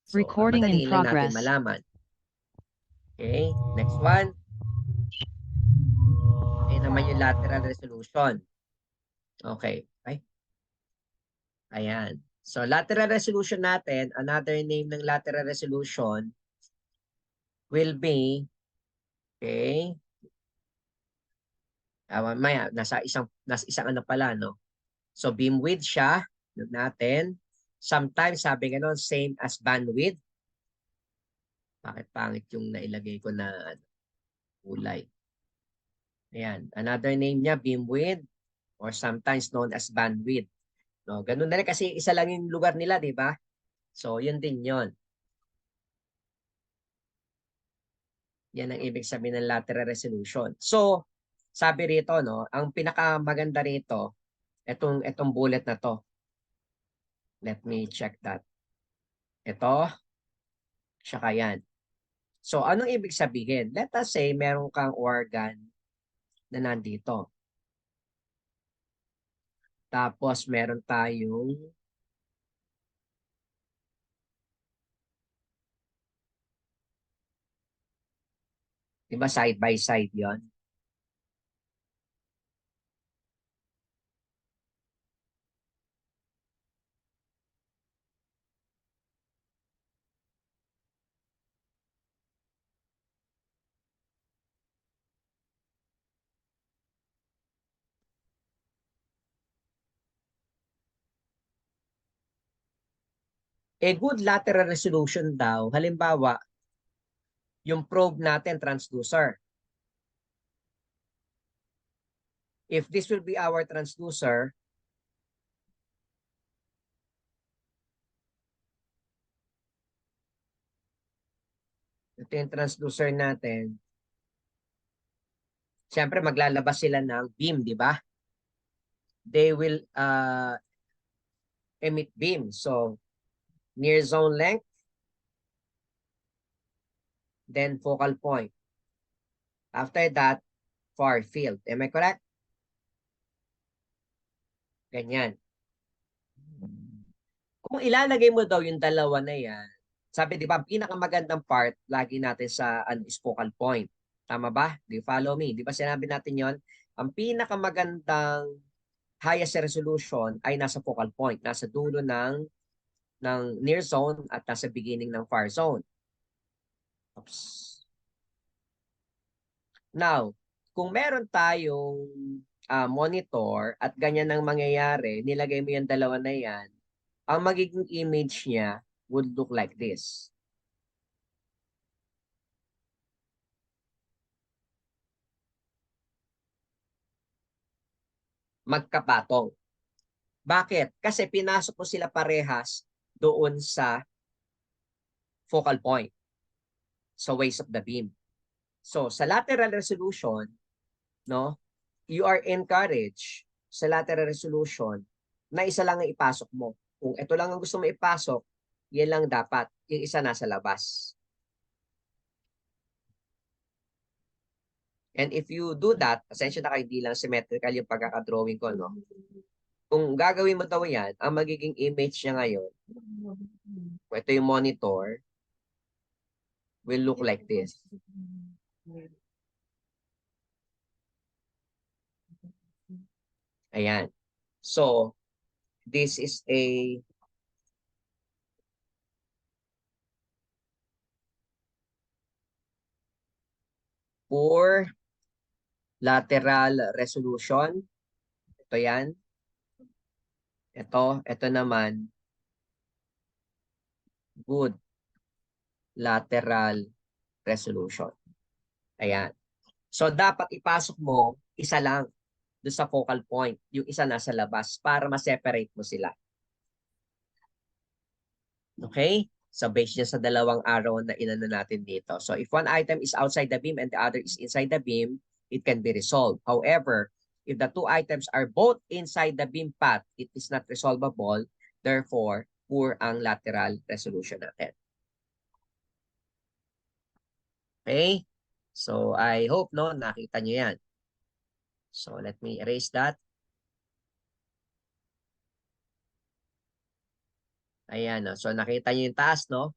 So, Recording in madali lang natin progress. malaman. Okay, next one. Ayan naman yung lateral resolution. Okay. Ay, ayan. So, lateral resolution natin, another name ng lateral resolution will be, okay, mamaya, nasa isang ano pala, no? So, beam width siya, yun natin. Sometimes, sabi nga nun, same as bandwidth. Bakit pangit yung nailagay ko na kulay? Ayan, another name niya, beam width, or sometimes known as bandwidth. No, ganun na rin kasi isa lang yung lugar nila, di ba? So, yun din yun. Yan ang ibig sabihin ng lateral resolution. So, sabi rito, no, ang pinakamaganda rito, etong bullet na to. Let me check that. Ito, saka yan. So, anong ibig sabihin? Let us say, meron kang organ na nandito. Tapos, meron tayong di ba side by side yon. A good lateral resolution daw, halimbawa, yung probe natin transducer. If this will be our transducer, ito yung transducer natin, siyempre maglalabas sila ng beam, di ba? They will emit beam. So, near zone length, then focal point. After that, far field. Am I correct? Ganyan. Kung ilalagay mo daw yung dalawa na yan, sabi di ba, ang pinakamagandang part, lagi natin sa is focal point. Tama ba? Do you follow me? Di ba sinabi natin yon? Ang pinakamagandang highest resolution ay nasa focal point, nasa dulo ng near zone at nasa beginning ng far zone. Oops. Now, kung meron tayong monitor at ganyan ang mangyayari, nilagay mo yung dalawa na yan, ang magiging image niya would look like this. Magkapatong. Bakit? Kasi pinasok mo sila parehas doon sa focal point, sa waist of the beam. So, sa lateral resolution, no, you are encouraged sa lateral resolution na isa lang ang ipasok mo. Kung ito lang ang gusto mo ipasok, yan lang dapat. Yung isa nasa labas. And if you do that, asensya na kayo, hindi lang symmetrical yung pagkakadrawing ko, no? Kung gagawin mo daw yan, ang magiging image niya ngayon, ito yung monitor, will look like this. Ayan. So, this is a poor lateral resolution. Ito yan. Ito naman, good lateral resolution. Ayan. So, dapat ipasok mo isa lang doon sa focal point. Yung isa nasa labas para ma-separate mo sila. Okay? So, based dyan sa dalawang arrow na inano natin dito. So, if one item is outside the beam and the other is inside the beam, it can be resolved. However, if the two items are both inside the beam path, it is not resolvable. Therefore, poor ang lateral resolution natin. Okay? So, I hope, no, nakita nyo yan. So, let me erase that. Ayan, no? So nakita niyo yung taas, no?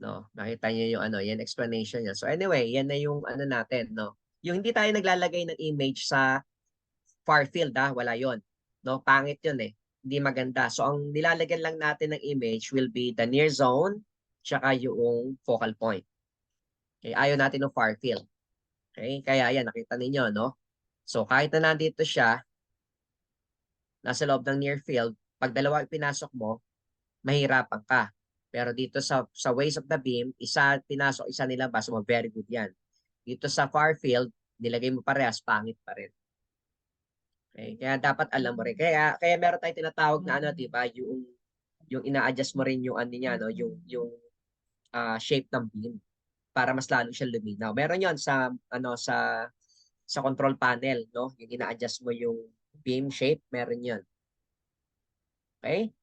No, nakita niyo yung ano, yan explanation niya. So anyway, yan na yung ano natin, no. Yung hindi tayo naglalagay ng image sa far field, wala yon. No, pangit yun eh. Hindi maganda. So ang nilalagyan lang natin ng image will be the near zone tsaka yung focal point. Okay, ayaw natin ng far field. Okay, kaya yan nakita ninyo, no. So kahit na nandito siya, nasa loob ng near field, pag dalawa pinasok mo, mahirapan ka. Pero dito sa ways of the beam, isa pinasok, isa nilabas, mo very good yan. Dito sa far field, nilagay mo parehas, pangit pa rin. Okay? Kaya dapat alam mo rin. Kaya meron tayong tinatawag na ano, 'di ba, yung ina-adjust mo rin yung ano niya, no, yung shape ng beam para mas lalo siyang luminaw. Meron 'yon sa ano sa control panel, no? Yung ina-adjust mo yung beam shape, meron 'yon. Okay?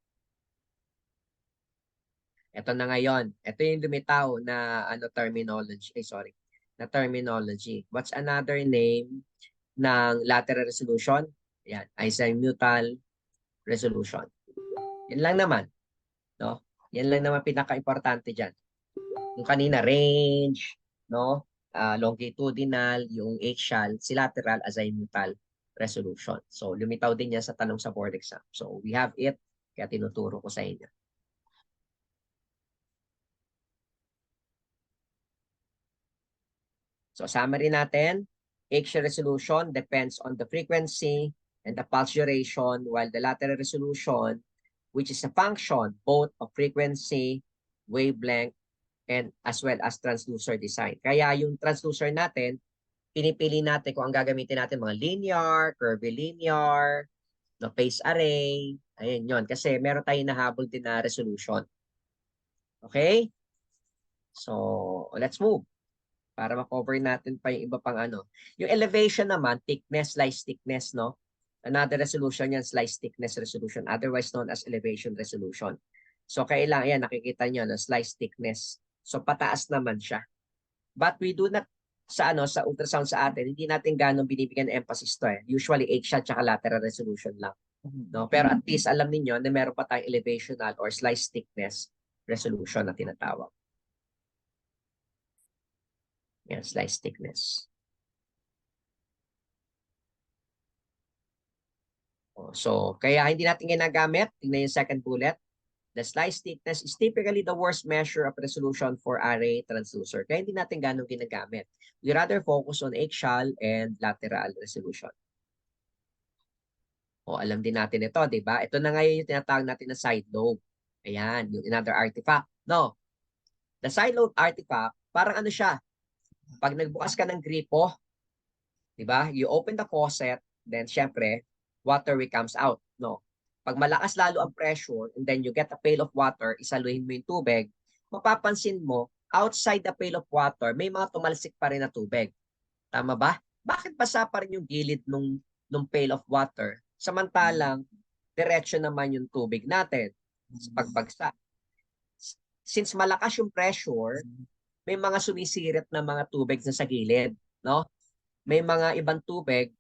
Ito na ngayon. Ito yung lumitaw na ano terminology. Sorry. Na terminology. What's another name ng lateral resolution? Yan, azimuthal resolution. Yan lang naman, no? Yan lang naman pinaka-importante diyan. Yung kanina range, no? Longitudinal, yung axial, si lateral azimuthal resolution. So lumitaw din yan sa tanong sa board exam. So we have it, kaya tinuturo ko sa inyo. So summary natin, axial resolution depends on the frequency and the pulse duration, while the lateral resolution, which is a function both of frequency, wavelength, and as well as transducer design. Kaya yung transducer natin, pinipili natin kung ang gagamitin natin mga linear, curvilinear, no, phase array, ayun yon. Kasi meron tayong nahabol din na resolution. Okay? So, let's move para ma-cover natin pa yung iba pang ano. Yung elevation naman, thickness, slice thickness, no? Another resolution yan, slice thickness resolution, otherwise known as elevation resolution. So, kailangan yan, nakikita nyo, no? Slice thickness. So, pataas naman siya. But we do not, sa ano sa ultrasound sa atin, hindi natin ganong binibigyan ng emphasis to eh. Usually, 8 shot tsaka lateral resolution lang. No? Pero at least alam niyo na meron pa tayong elevational or slice thickness resolution na tinatawag. Yan, slice thickness. So, kaya hindi natin ginagamit. Tingnan yung second bullet. The slice thickness is typically the worst measure of resolution for array transducer. Kaya hindi natin ganong ginagamit. We rather focus on axial and lateral resolution. Alam din natin ito, di ba? Ito na ngayon yung tinatawag natin na side lobe. Ayan, yung another artifact. No, the side lobe artifact, parang ano siya, pag nagbukas ka ng gripo, di ba? You open the faucet, then syempre, water will comes out. No, pag malakas lalo ang pressure, and then you get a pail of water, isaluhin mo yung tubig, mapapansin mo, outside the pail of water, may mga tumalsik pa rin na tubig. Tama ba? Bakit basa pa rin yung gilid nung pail of water? Samantalang, diretso naman yung tubig natin sa pagbagsak. Since malakas yung pressure, may mga sumisirit na mga tubig na sa gilid, no? May mga ibang tubig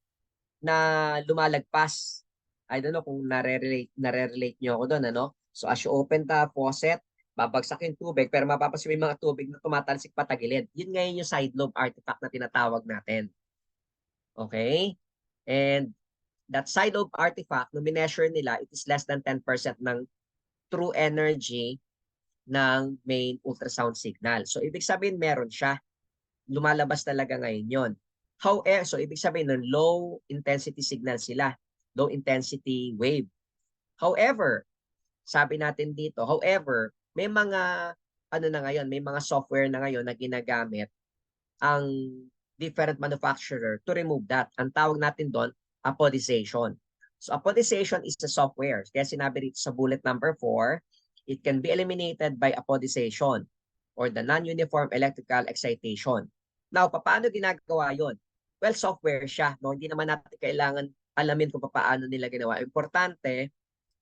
na lumalagpas. I don't know kung nare-relate nyo ako doon, ano? So as you open the faucet, babagsak yung tubig, pero mapapansin may mga tubig na tumatalsik patagilid. Yun ngayon yung side lobe artifact na tinatawag natin. Okay? And that side lobe artifact, no minessure nila, it is less than 10% ng true energy ng main ultrasound signal. So, ibig sabihin meron siya. Lumalabas talaga ngayon yon. However, so ibig sabihin ng low intensity signal sila. Low intensity wave. However, sabi natin dito, however, may mga ano na ngayon, may mga software na ngayon na ginagamit ang different manufacturer to remove that. Ang tawag natin doon, apodization. So apodization is the software. Kaya sinabi dito sa bullet number 4, it can be eliminated by apodization or the non-uniform electrical excitation. Now, paano ginagawa yon? Well, software siya. No? Hindi naman natin kailangan alamin kung paano nila ginawa. Importante,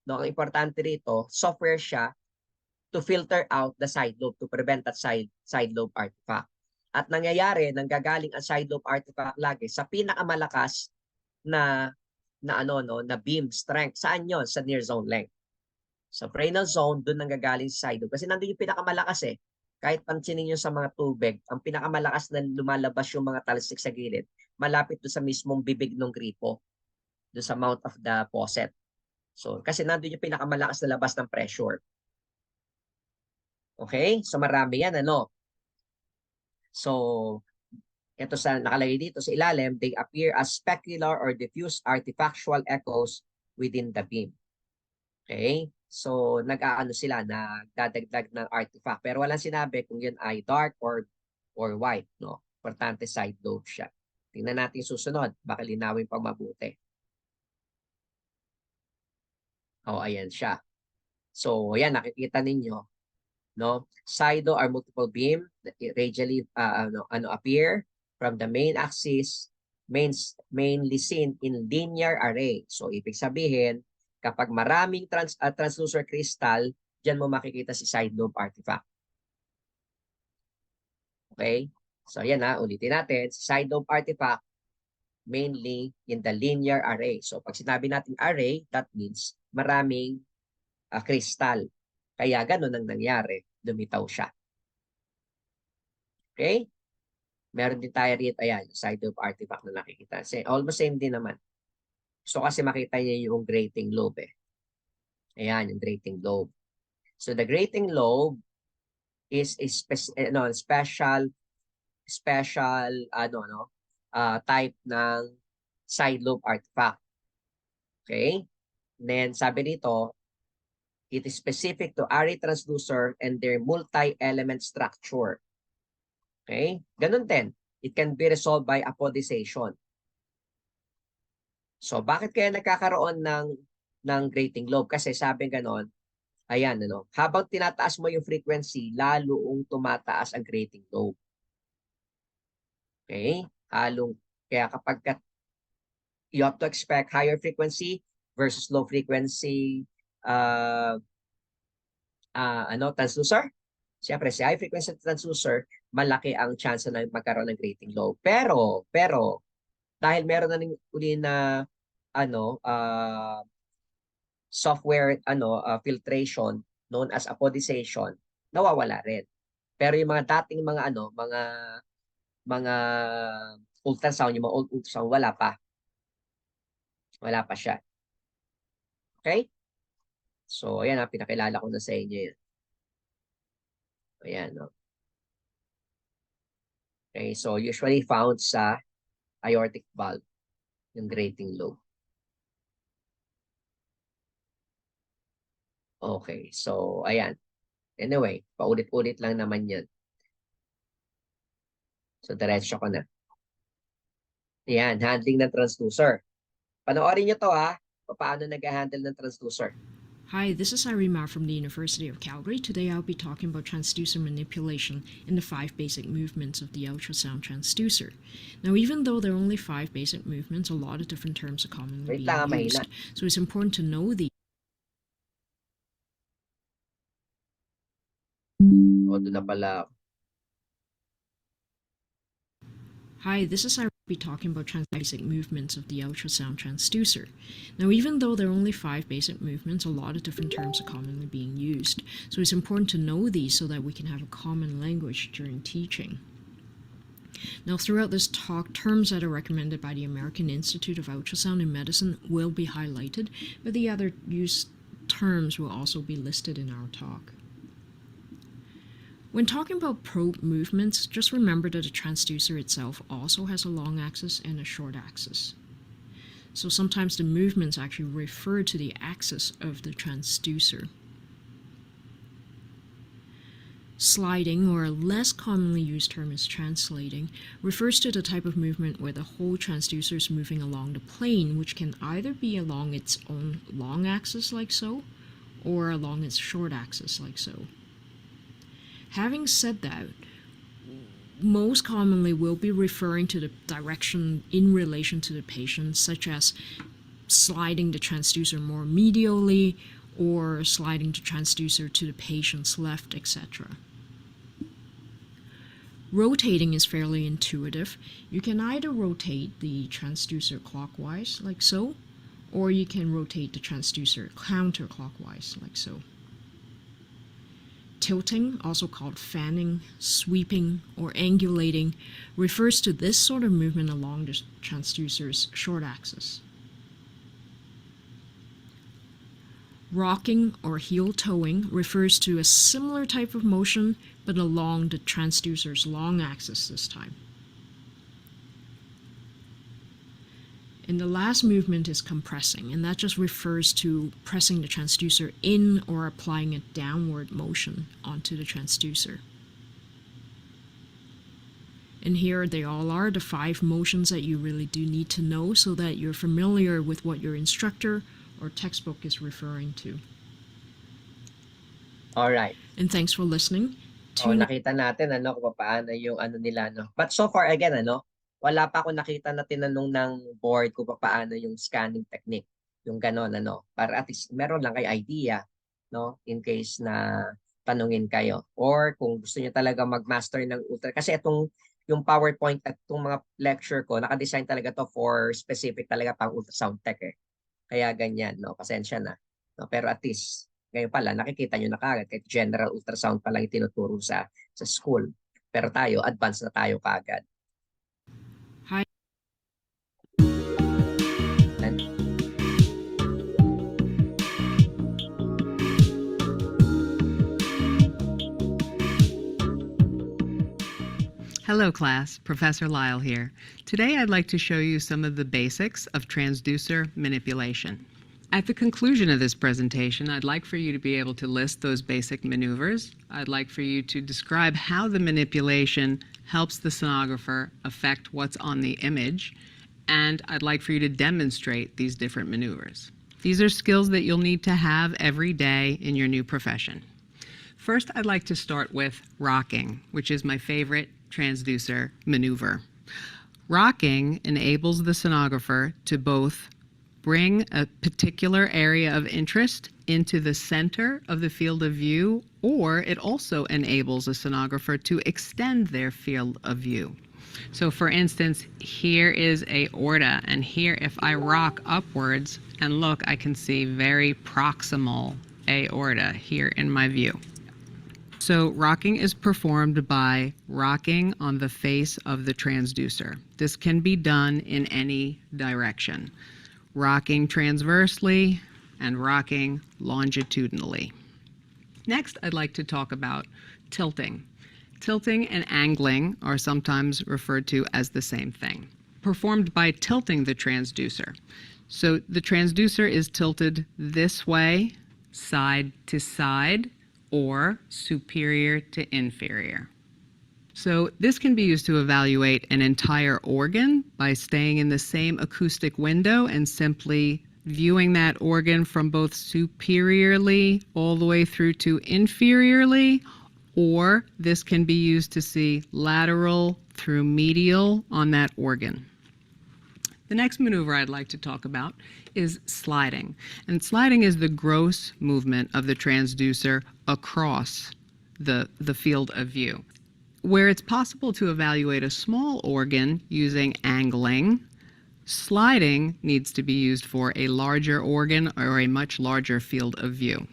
no, ang importante rito, software siya to filter out the side lobe, to prevent that side lobe artifact. At nangyayari, nanggagaling ang side lobe artifact lagi sa pinakamalakas na ano no, na beam strength. Saan 'yon? Sa near zone length. Sa frenal zone, doon nanggagaling sa side lobe kasi nandoon yung pinakamalakas eh. kahit pansinin nyo sa mga tubig, ang pinakamalakas na lumalabas yung mga talsik sa gilid, malapit doon sa mismong bibig ng gripo, doon sa mouth of the faucet. So, kasi nandun yung pinakamalakas na labas ng pressure. Okay? So, marami yan, ano? So, ito sa nakalagay dito sa ilalim, they appear as specular or diffuse artifactual echoes within the beam. Okay? So, nag-aano sila, nagdadagdag ng artifact. Pero walang sinabi kung yun ay dark or white, no? Importante side lobe siya. Tingnan natin susunod. Baka linawin pang mabuti. Oh, ayan siya. So, ayan, nakikita ninyo, no? Sido are multiple beam that radially appear from the main axis, mainly seen in linear array. So, ibig sabihin, kapag maraming transducer crystal, diyan mo makikita si side lobe artifact. Okay? So, ayan na, ulitin natin. Si side lobe artifact, mainly in the linear array. So, pag sinabi natin array, that means maraming crystal. Kaya ganun ang nangyari. Lumitaw siya. Okay? Meron din tayo rito, ayan, side of artifact na nakikita. Almost same din naman. So kasi makita niya yung grating lobe eh. Ayan, yung grating lobe. So the grating lobe is a special type ng side lobe artifact. Okay? Then sabi dito, it is specific to array transducer and their multi-element structure. Okay? Ganun din. It can be resolved by apodization. So, bakit kaya nagkakaroon ng grating lobe? Kasi sabi ganon, ayan, ano, habang tinataas mo yung frequency, lalong tumataas ang grating lobe. Okay? Kaya kapag you have to expect higher frequency versus low frequency transducer. Siyempre, si high frequency transducer, malaki ang chance na magkaroon ng grating lobe. Pero, dahil meron na uli na software filtration known as apodization, nawawala rin. Pero yung mga dating mga ultrasound, yung mga old ultrasound, wala pa. Wala pa siya. Okay? So, ayan, pinakilala ko na sa inyo yun. Ayan, no? Okay, so usually found sa aortic valve, yung grating lobe. Okay, so ayan. Anyway, paulit-ulit lang naman yan. So, diretso ko na. Ayan, handling ng transducer. Panoorin nyo to ha, paano nag-handle ng transducer. Hi, this is Irima from the University of Calgary. Today I'll be talking about transducer manipulation and the 5 basic movements of the ultrasound transducer. Now, even though there are only 5 basic movements, a lot of different terms are commonly being used. So it's important to know these. Doon na pala. Hi, this is Irina. Be talking about basic movements of the ultrasound transducer. Now, even though there are only 5 basic movements, a lot of different terms are commonly being used. So it's important to know these so that we can have a common language during teaching. Now, throughout this talk, terms that are recommended by the American Institute of Ultrasound in Medicine will be highlighted, but the other used terms will also be listed in our talk. When talking about probe movements, just remember that the transducer itself also has a long axis and a short axis. So sometimes the movements actually refer to the axis of the transducer. Sliding, or a less commonly used term is translating, refers to the type of movement where the whole transducer is moving along the plane, which can either be along its own long axis like so, or along its short axis like so. Having said that, most commonly we'll be referring to the direction in relation to the patient, such as sliding the transducer more medially or sliding the transducer to the patient's left, etc. Rotating is fairly intuitive. You can either rotate the transducer clockwise, like so, or you can rotate the transducer counterclockwise, like so. Tilting, also called fanning, sweeping, or angulating, refers to this sort of movement along the transducer's short axis. Rocking or heel towing refers to a similar type of motion, but along the transducer's long axis this time. And the last movement is compressing, and that just refers to pressing the transducer in or applying a downward motion onto the transducer. And here they all are, the 5 motions that you really do need to know so that you're familiar with what your instructor or textbook is referring to. All right. And thanks for listening. Nakita natin kung paano yung nila, no. But so far again, wala pa ako nakita na tinanong ng board kung paano yung scanning technique, yung ganon, para at least meron lang kayo idea, no, in case na tanungin kayo, or kung gusto niyo talaga mag-master ng ultra, kasi yung PowerPoint at itong mga lecture ko, naka-design talaga to for specific talaga pang ultrasound tech kaya ganyan, no, pasensya na, no, pero at least ngayon pala nakikita niyo na kagad, kahit general ultrasound pa lang itinuturo sa school, pero tayo advanced na tayo kagad. Hello class, Professor Lyle here. Today I'd like to show you some of the basics of transducer manipulation. At the conclusion of this presentation, I'd like for you to be able to list those basic maneuvers. I'd like for you to describe how the manipulation helps the sonographer affect what's on the image, and I'd like for you to demonstrate these different maneuvers. These are skills that you'll need to have every day in your new profession. First, I'd like to start with rocking, which is my favorite transducer maneuver. Rocking enables the sonographer to both bring a particular area of interest into the center of the field of view, or it also enables a sonographer to extend their field of view. So for instance, here is aorta, and here if I rock upwards and look, I can see very proximal aorta here in my view. So rocking is performed by rocking on the face of the transducer. This can be done in any direction. Rocking transversely and rocking longitudinally. Next, I'd like to talk about tilting. Tilting and angling are sometimes referred to as the same thing. Performed by tilting the transducer. So the transducer is tilted this way, side to side, or superior to inferior. So this can be used to evaluate an entire organ by staying in the same acoustic window and simply viewing that organ from both superiorly all the way through to inferiorly, or this can be used to see lateral through medial on that organ. The next maneuver I'd like to talk about is sliding. And sliding is the gross movement of the transducer across the field of view. Where it's possible to evaluate a small organ using angling, sliding needs to be used for a larger organ or a much larger field of view.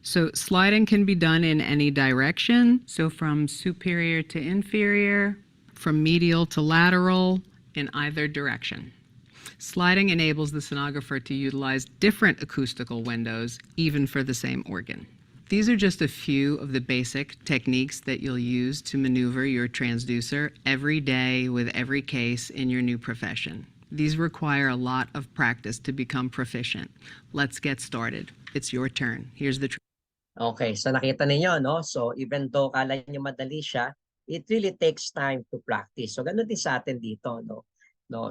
So sliding can be done in any direction, so from superior to inferior, from medial to lateral, in either direction. Sliding enables the sonographer to utilize different acoustical windows, even for the same organ. These are just a few of the basic techniques that you'll use to maneuver your transducer every day with every case in your new profession. These require a lot of practice to become proficient. Let's get started. It's your turn. Here's the Okay, so nakita ninyo, no? So even though kala nyo madali siya, it really takes time to practice. So ganun din sa atin dito, no?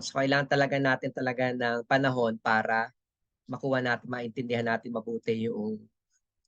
So kailangan talaga natin ng panahon para makuha natin, maintindihan natin mabuti yung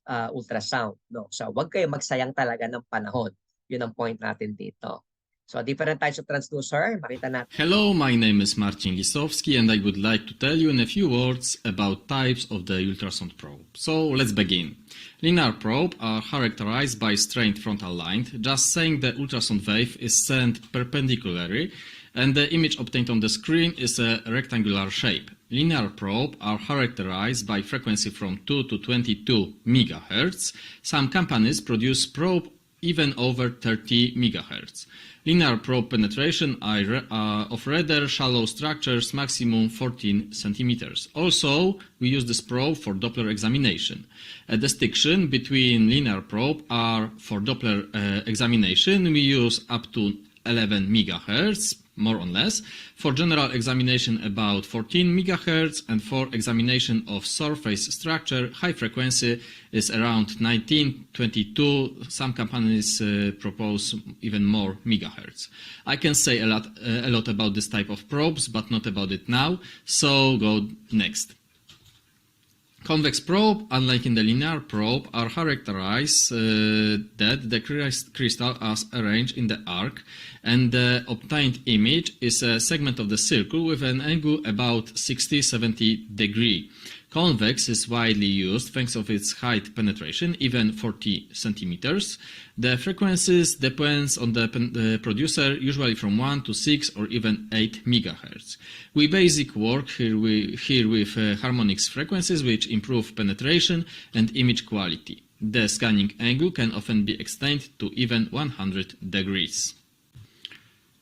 ultrasound, no? So wag kayo magsayang talaga ng panahon. Yun ang point natin dito. So different types of transducer, makita natin. Hello, my name is Marcin Lisowski and I would like to tell you in a few words about types of the ultrasound probe. So let's begin. Linear probe are characterized by straight frontal line, just saying the ultrasound wave is sent perpendicularly and the image obtained on the screen is a rectangular shape. linear probe are characterized by frequency from 2 to 22 MHz. Some companies produce probe even over 30 MHz. Linear probe penetration of rather shallow structures, maximum 14 centimeters. Also, we use this probe for Doppler examination. A distinction between linear probe are for Doppler examination, we use up to 11 MHz, more or less. For general examination, about 14 MHz, and for examination of surface structure, high frequency is around 19, 22. Some companies propose even more megahertz. I can say a lot about this type of probes, but not about it now, so go next. Convex probe, unlike in the linear probe, are characterized that the crystal is arranged in the arc, and the obtained image is a segment of the circle with an angle about 60-70 degree. Convex is widely used thanks to its height penetration, even 40 centimeters. The frequencies depends on the producer, usually from 1 to 6 or even 8 MHz. We basic work here with harmonics frequencies, which improve penetration and image quality. The scanning angle can often be extended to even 100 degrees.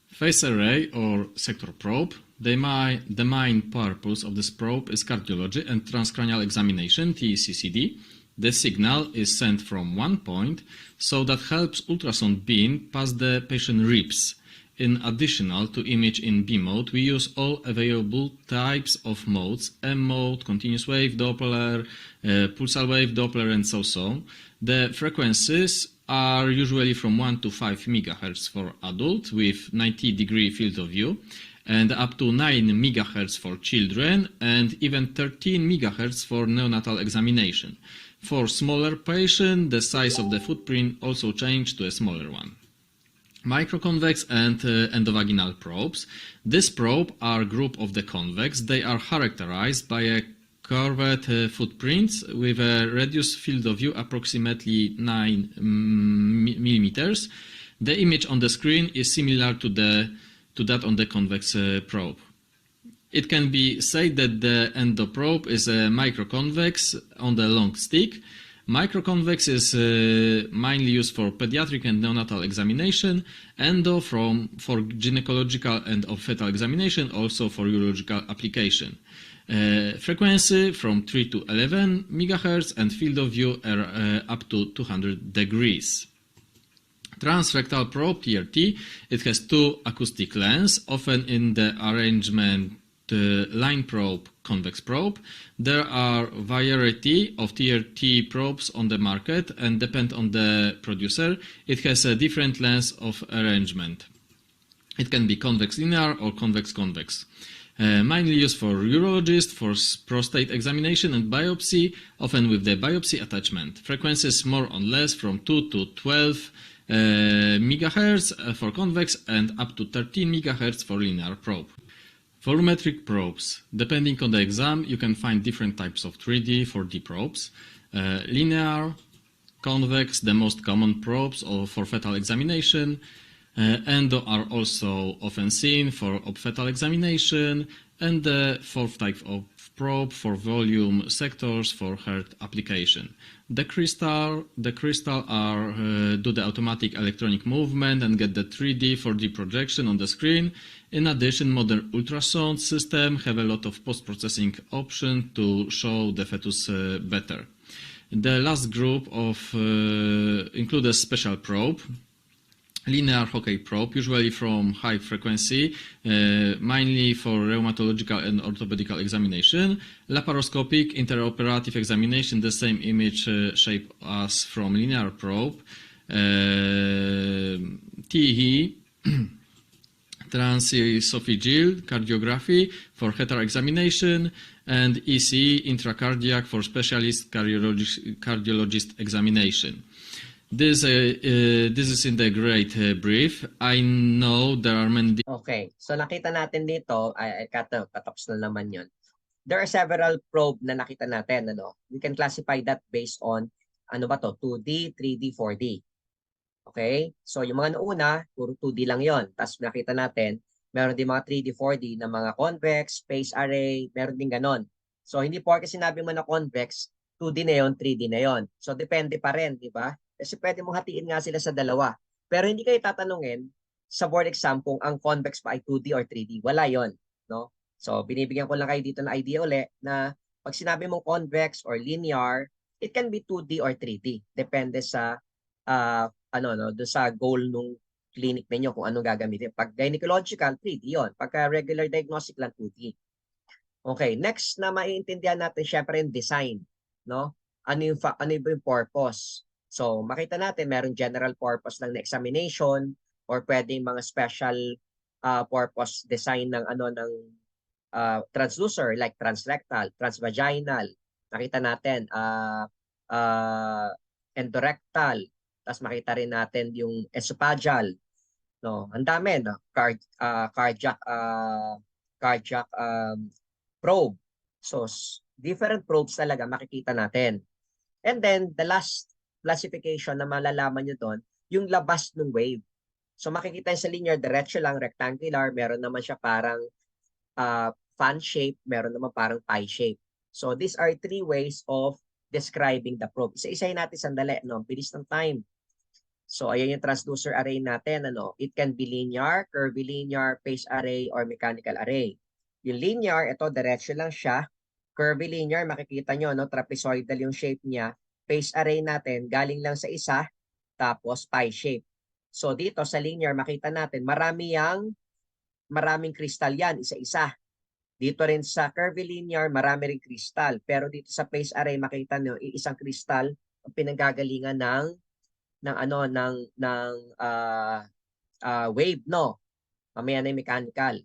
Phase array or sector probe. The main purpose of this probe is cardiology and transcranial examination, TCCD. The signal is sent from one point, so that helps ultrasound beam pass the patient ribs. In addition to image in B mode, we use all available types of modes: M mode, continuous wave Doppler, pulsar wave Doppler, and so on. The frequencies are usually from 1 to 5 MHz for adult with 90-degree field of view, and up to 9 MHz for children, and even 13 MHz for neonatal examination. For smaller patients, the size of the footprint also changed to a smaller one. Microconvex and endovaginal probes. This probe are group of the convex. They are characterized by a curved footprints with a reduced field of view approximately 9 millimeters. The image on the screen is similar to that on the convex probe. It can be said that the endoprobe is a microconvex on the long stick. Microconvex is mainly used for pediatric and neonatal examination, endo for gynecological and fetal examination, also for urological application. Frequency from 3 to 11 MHz and field of view are up to 200 degrees. Transrectal probe, TRT, it has two acoustic lenses, often in the arrangement line probe, convex probe. There are variety of TRT probes on the market and depend on the producer. It has a different length of arrangement. It can be convex linear or convex-convex. Mainly used for urologists, for prostate examination and biopsy, often with the biopsy attachment. Frequencies more or less from 2 to 12 MHz for convex and up to 13 MHz for linear probe. Volumetric probes. Depending on the exam, you can find different types of 3D, 4D probes. Linear, convex, the most common probes for fetal examination. Endo are also often seen for fetal examination. And the fourth type of probe for volume sectors for heart application. The crystal are do the automatic electronic movement and get the 3D, 4D projection on the screen. In addition, modern ultrasound system have a lot of post-processing options to show the fetus better. The last group of include a special probe, linear Hocquet probe, usually from high frequency, mainly for rheumatological and orthopedical examination. Laparoscopic interoperative examination, the same image shape as from linear probe. TE, transesophageal cardiography for heart examination, and EC, intracardiac, for specialist cardiologist examination. This is in the great brief. I know there are many. Okay, so nakita natin dito, katapos na naman yun. There are several probe na nakita natin. We can classify that based on, 2D, 3D, 4D. Okay, so yung mga nauna, puro 2D lang yon. Tapos nakita natin, Meron din mga 3D, 4D na mga convex, phase array, meron din ganon. So hindi porke sinabi mo na convex, 2D na yon, 3D na yon. So depende pa rin, di ba? Kasi pwede mong hatiin nga sila sa dalawa. Pero hindi kayo tatanungin sa board exam kung ang convex pa ay 2D or 3D. Wala yon, no? So binibigyan ko lang kayo dito ng idea uli na pag sinabi mong convex or linear, it can be 2D or 3D. Depende sa do sa goal nung clinic ninyo kung anong gagamitin. Pag gynecological, 3D yun. Pagka regular diagnostic lang, 2D. Okay, next na maiintindihan natin syempre yung design, no? Ano yung purpose? So, makita natin meron general purpose lang na examination or pwedeng mga special purpose design ng transducer like transrectal, transvaginal. Nakita natin endorectal. Tapos makita rin natin yung esophageal. No, ang dami, no? Cardiac probe. So, different probes talaga makikita natin. And then, the last classification na malalaman nyo doon, yung labas ng wave. So, makikita sa linear, diretso lang, rectangular, meron naman siya parang fan shape, meron naman parang pie shape. So, these are three ways of describing the probe. Isa-isahin natin sandali, no? Bilis ng time. So, ayan yung transducer array natin. It can be linear, curvilinear, phase array, or mechanical array. Yung linear, ito, diretso lang siya. Curvilinear, makikita nyo, no? Trapezoidal yung shape niya. Phase array natin, galing lang sa isa, tapos pie shape. So, dito sa linear, makita natin, maraming kristal yan, isa-isa. Dito rin sa curvilinear, marami ring kristal. Pero dito sa phase array, makita nyo, isang kristal ang pinanggagalingan ng wave, no? Mamaya na yung mechanical.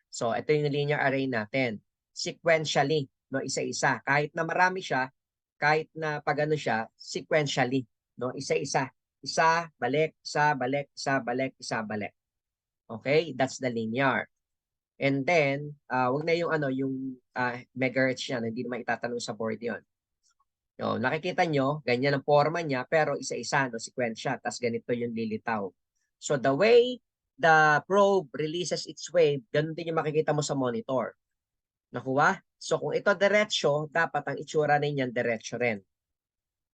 So, ito yung linear array natin. Sequentially, no? Isa-isa. Kahit na marami siya, kahit na pagano siya, sequentially, no? Isa-isa. Isa, balik, isa, balik, isa, balik, isa, balik. Okay? That's the linear. And then, wag na yung megahertz yan. Hindi naman itatanong sa board yon. No, nakikita nyo, ganyan ang forma niya, pero isa-isa, no, sequensya, tas ganito yung lilitaw. So the way the probe releases its wave, ganun din yung makikita mo sa monitor. Nakuha? So kung ito diretsyo, dapat ang itsura ninyan diretsyo rin.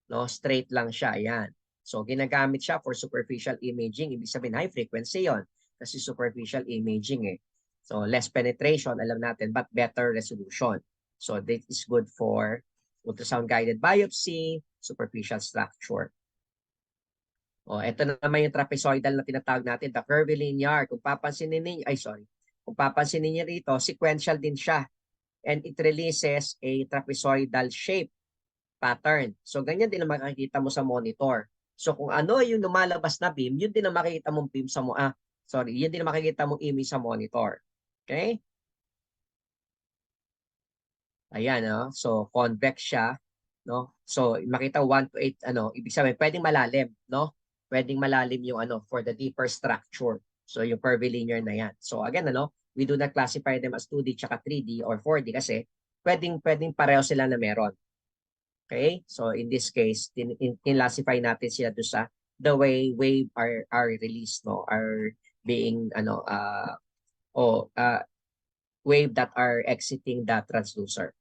No, straight lang siya, yan. So ginagamit siya for superficial imaging, ibig sabihin high frequency yon kasi superficial imaging eh. So less penetration, alam natin, but better resolution. So this is good for ultrasound-guided biopsy, superficial structure. Ito na naman yung trapezoidal na tinatawag natin, the curvilinear. Kung papansinin niyo rito, sequential din siya. And it releases a trapezoidal shape pattern. So, ganyan din ang makikita mo sa monitor. So, kung ano yung lumalabas na beam, yun din ang makikita mong beam yun din ang makikita mong image sa monitor. Okay? Ayan, no? So convex siya, no? So makita 1 to 8 ibig sabihin pwedeng malalim, no? Pwedeng malalim yung for the deeper structure. So yung curvilinear na yan. So again, we do not classify them as 2D tsaka 3D or 4D kasi pwedeng pareho sila na meron. Okay? So in this case, classify natin sila doon sa the way wave are released, no? Are being wave that are exiting the transducer.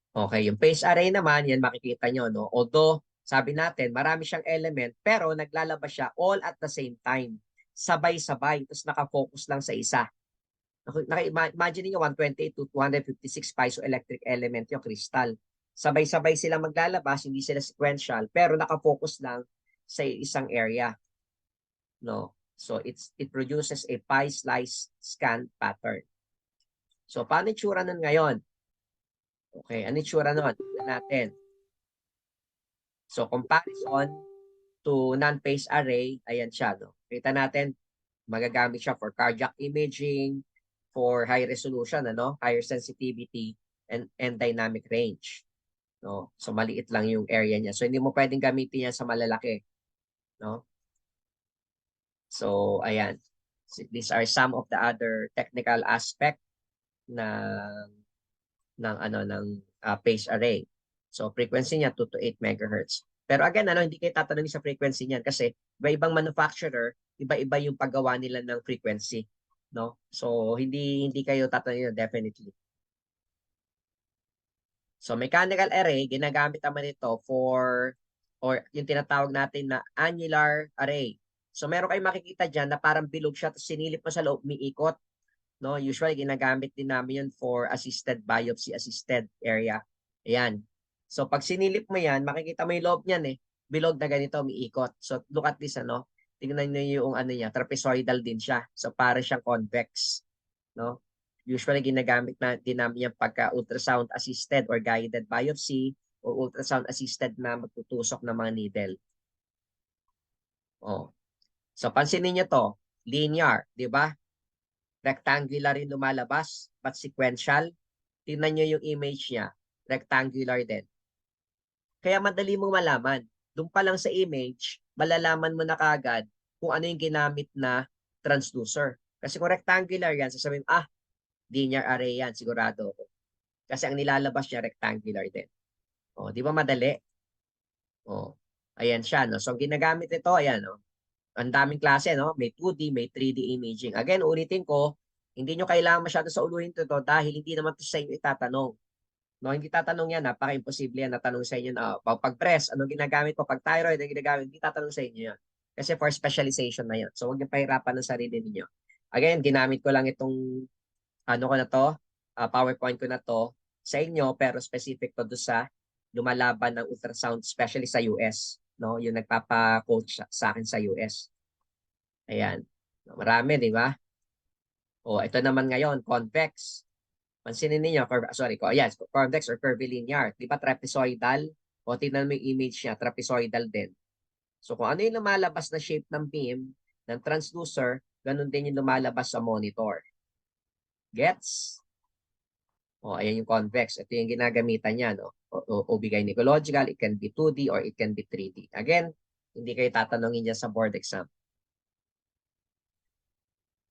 Okay, yung phase array naman, yan makikita nyo, no? Although, sabi natin, marami siyang element, pero naglalabas siya all at the same time. Sabay-sabay, tapos nakafocus lang sa isa. Imagine niyo 128 to 256 piezoelectric element yung crystal. Sabay-sabay silang maglalabas, hindi sila sequential, pero nakafocus lang sa isang area. No? So, it produces a pie slice scan pattern. So, paano itsura nun ngayon? Okay, ano itsura nun? Tignan natin. So, comparison to non-phase array, ayan siya. No? Kita natin, magagamit siya for cardiac imaging, for high resolution, higher sensitivity, and dynamic range. No? So, maliit lang yung area niya. So, hindi mo pwedeng gamitin yan sa malalaki. No? So, ayan. So, these are some of the other technical aspect ng phase array. So frequency niya 2 to 8 megahertz. Pero again, hindi kayo tatanungin sa frequency niyan kasi iba-ibang manufacturer, iba-iba yung paggawa nila ng frequency, no? So hindi kayo tatanungin definitely. So mechanical array, ginagamit naman ito for or yung tinatawag natin na annular array. So meron kayong makikita diyan na parang bilog siya tapos sinilip mo sa loob, umiikot. No, usually ginagamit din namin yun for assisted biopsy, assisted area. Ayan. So pag sinilip mo yan, makikita mo yung loob niyan eh. Bilog na ganito, umiikot. So look at this ano. Tingnan niyo yung ano niya, trapezoidal din siya. So para siyang convex, no? Usually ginagamit na din namin yan pagka ultrasound assisted or guided biopsy o ultrasound assisted na magtutusok ng mga needle. Oh. So pansinin niyo to, linear, 'di ba? Rectangular yung lumalabas, but sequential. Tingnan nyo yung image niya. Rectangular din. Kaya madali mong malaman. Doon pa lang sa image, malalaman mo na kagad kung ano yung ginamit na transducer. Kasi kung rectangular yan, sasabihin, linear array yan, sigurado ako. Kasi ang nilalabas niya rectangular din. O, di ba madali? O, ayan siya. No? So, ginagamit ito, ayan. No? Ang daming klase, no? May 2D, may 3D imaging. Again, ulitin ko, hindi nyo kailangan masyado sa uluhin ito dahil hindi naman ito sa inyo itatanong. No, hindi tatanong yan, napaka-imposible yan na tanong sa inyo na pag-breast, anong ginagamit ko, pag thyroid, anong ginagamit, hindi tatanong sa inyo yan. Kasi for specialization na yan. So, huwag niyo pahirapan ng sarili niyo. Again, ginamit ko lang itong, ano ko na to, PowerPoint ko na to sa inyo, pero specific to doon sa lumalaban ng ultrasound, especially sa US. No, yung nagpapa-coach sa akin sa US. Ayan. Marami, di ba? O, ito naman ngayon, convex. Pansinin niyo, yes, convex or curvilinear. Di ba trapezoidal? O, tingnan mo yung image niya, trapezoidal din. So, kung ano yung lumalabas na shape ng beam, ng transducer, ganun din yung lumalabas sa monitor. Gets? O, ayan yung convex. Ito yung ginagamitan niya, no? OB gynecological, it can be 2D or it can be 3D. Again, hindi kayo tatanungin dyan sa board exam.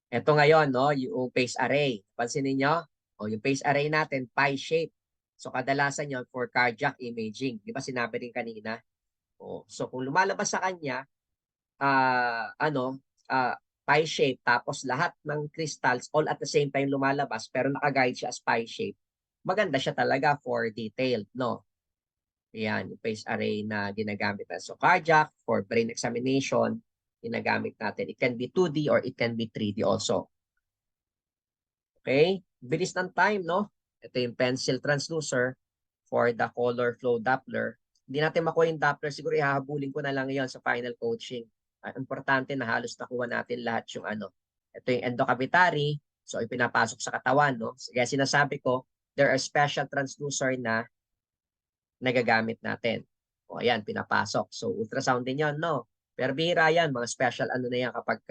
Ito ngayon, no, yung phase array. Pansinin nyo, yung phase array natin, pie shape. So, kadalasan yon for cardiac imaging. Di ba sinabi rin kanina? So, kung lumalabas sa kanya, pie shape, tapos lahat ng crystals all at the same time lumalabas, pero nakaguide siya as pie shape. Maganda siya talaga for detailed, no? Yan, yung phase array na ginagamit natin. So, cardiac, for brain examination, ginagamit natin. It can be 2D or it can be 3D also. Okay? Bilis ng time, no? Ito yung pencil transducer for the color flow Doppler. Hindi natin makuha yung Doppler. Siguro ihahabulin ko na lang yon sa final coaching. Importante na halos nakuha natin lahat yung ano. Ito yung endocavitary. So, ipinapasok sa katawan, no? Kaya sinasabi ko, there are special transducer na nagagamit natin. O, ayan, pinapasok. So, ultrasound din yon, no? Pero bihira yan, mga special ano na yan kapag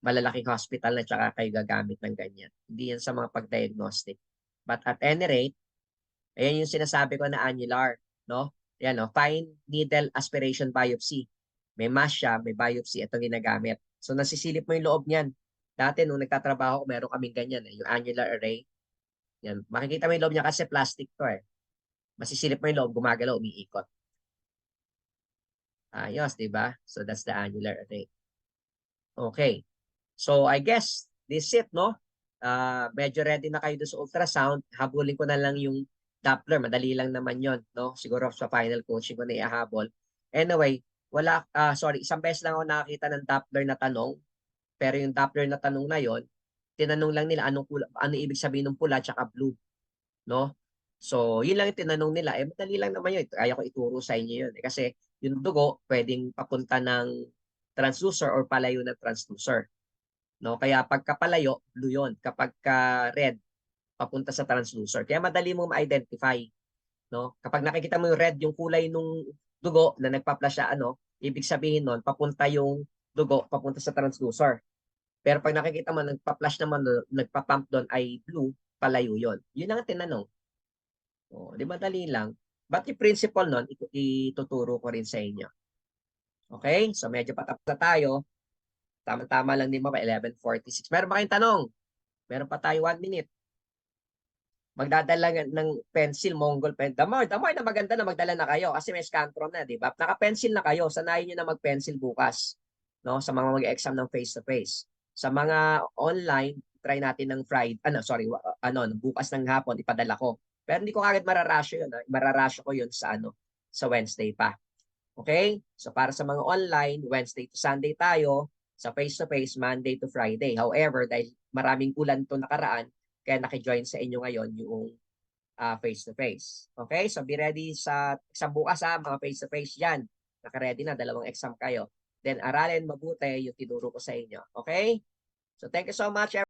malalaking hospital na tsaka kayo gagamit ng ganyan. Hindi yan sa mga pag-diagnostic. But at any rate, ayan yung sinasabi ko na annular, no? Ayan, no? Fine needle aspiration biopsy. May mass siya, may biopsy, itong ginagamit. So, nasisilip mo yung loob niyan. Dati, nung nagtatrabaho, meron kaming ganyan, yung annular array. Yan. Makikita mo yung loob niya kasi plastic to eh. Masisilip mo yung loob, gumagalaw, umiikot. Ayos, di ba? So, that's the annular array. Okay. So, I guess, this it, no? Medyo ready na kayo doon sa ultrasound. Habulin ko na lang yung Doppler. Madali lang naman yon, no? Siguro sa final coaching ko na ihahabol. Anyway, isang beses lang ako nakakita ng Doppler na tanong. Pero yung Doppler na tanong na yon, tinanong lang nila ano ibig sabihin ng pula at blue, no? So, yun lang yung tinanong nila. Madali lang naman yun. Kaya ko ituro sa inyo yun. Kasi yung dugo, pwedeng papunta ng transducer or palayo ng transducer. No? Kaya pagka palayo, blue yun. Kapag red, papunta sa transducer. Kaya madali mong ma-identify. No? Kapag nakikita mo yung red, yung kulay nung dugo na nagpa-flash siya, ibig sabihin nun, papunta yung dugo, papunta sa transducer. Pero pag nakikita mo, nagpa-flash naman, nagpa-pump doon ay blue, palayo yun. Yun ang tinanong. Di madali lang. But yung principle nun, ituturo ko rin sa inyo. Okay? So medyo patapos na tayo. Tama-tama lang din ba? 11:46. Meron ba kayong tanong? Meron pa tayo 1 minute. Magdadala ng pencil, Mongol pen. The more na maganda na magdala na kayo kasi may Scantron na, di ba? Naka-pencil na kayo. Sanayin nyo na mag-pencil bukas. no? Sa mga mag-exam ng face-to-face. Sa mga online, try natin ng Friday, bukas ng hapon ipadala ko. Pero hindi ko agad mararasyo yun. Mararasyo ko yun sa sa Wednesday pa. Okay? So para sa mga online, Wednesday to Sunday tayo. Sa face-to-face, Monday to Friday. However, dahil maraming ulan to nakaraan, kaya naki-join sa inyo ngayon yung face-to-face. Okay? So be ready sa exam bukas mga face-to-face dyan. Naka-ready na, 2 exam kayo. Then aralin mabuti yung tinuro ko sa inyo. Okay? So thank you so much, everyone.